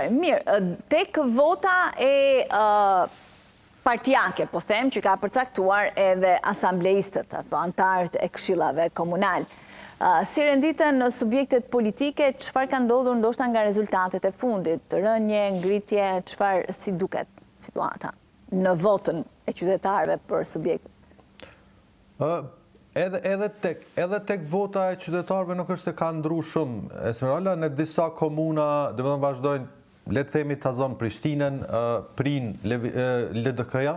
vazhdojmë. Mirë, tek vota e partijake, po them, që ka përcaktuar edhe asambleistët, apo antarët e këshillave komunal. Si renditën subjektet politike, çfarë ka ndodhur ndoshta nga rezultatet e fundit, rënje, ngritje, çfarë si duket situata në votën e qytetarëve për subjektet? Edhe tek vota e qytetarëve nuk është se ka ndryshuar shumë. Esmeralda, në disa komuna, dhe më vazhdojnë, le të themi të zonë Prishtinën, prin LDK-ja,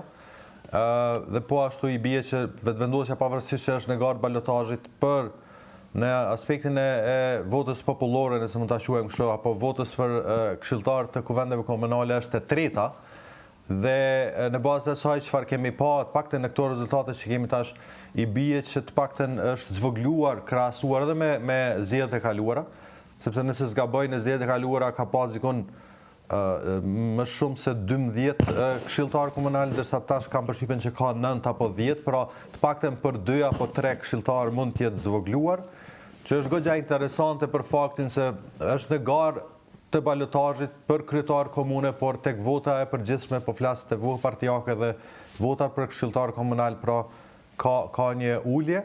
dhe po ashtu i bie që vetëvendosja pavarësisht që është në gardë balotazhit për në aspektin e votës popullore, nëse mund ta quajmë kështu, apo votës për këshilltar të kuvendeve komunale është e treta, dhe në bazë të asaj çfarë kemi pa, të paktën në këto rezultate që kemi tash, i bie që të paktën është zvogluar krahasuar edhe me zgjedhjet e kaluara, sepse nëse s'gaboj në zgjedhjet e kaluara ka pas dikon më shumë se 12 këshilltarë komunal, ndërsa tash kam përshtypjen që ka 9 apo 10, pra të paktën për 2 apo 3 këshilltarë mund të jetë zvogluar, që është goxha interesante për faktin se është në garë të balotazhit për kryetar komune, por tek vota e përgjithshme, po flas te vota partijake dhe votat për këshilltar komunal, pra ka një ulje,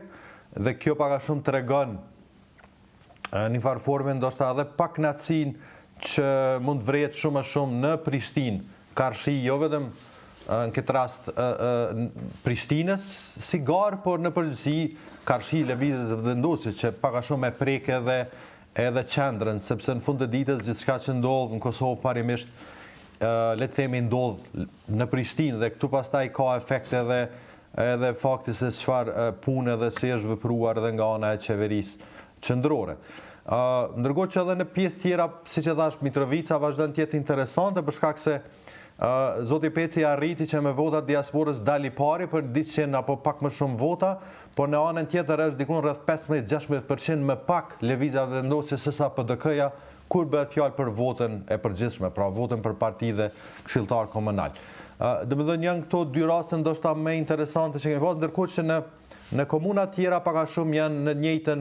dhe kjo pak a shumë tregon një farë forme ndoshta edhe pak knatësinë që mund të vrehet shumë më shumë në Prishtinë, Karshi, jo vetëm në këtë rast Prishtinës si garë, por në përgjithësi Karshi, lëvizjes dhe vendosjes që pak a shumë e prek edhe qendrën, sepse në fund të ditës gjithçka që ndodh në Kosovë parimisht le të themi ndodh në Prishtinë, dhe këtu pastaj ka efekte edhe fakti se çfarë punë dhe si është vepruar edhe nga ana e qeverisë qendrore. Ndërkohë që edhe në pjesë tjera, siç e thash, Mitrovica vazhdon të jetë interesante për shkak se zoti Peci arriti që me votat diasporës dali pari për 200 apo pak më shumë vota, por në anën tjetër është dikun rreth 15-16% më pak lëvizja vendosje sesa PDK-ja kur bëhet fjalë për votën e përgjithshme, pra votën për parti dhe këshilltar komunal. Domethënë janë këto dy raste ndoshta më interesante që kemi pas, ndërkohë që në komuna tjera pak a shumë janë në njëjtën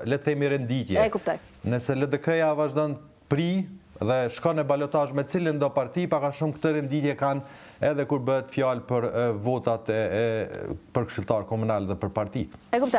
le të themi renditje. E kuptoj. Nëse LDK-ja vazhdon pri dhe shkon në balotazh me cilën do parti, pak a shumë këtë renditje kanë edhe kur bëhet fjalë për votat për këshilltar komunal dhe për parti. E kuptoj.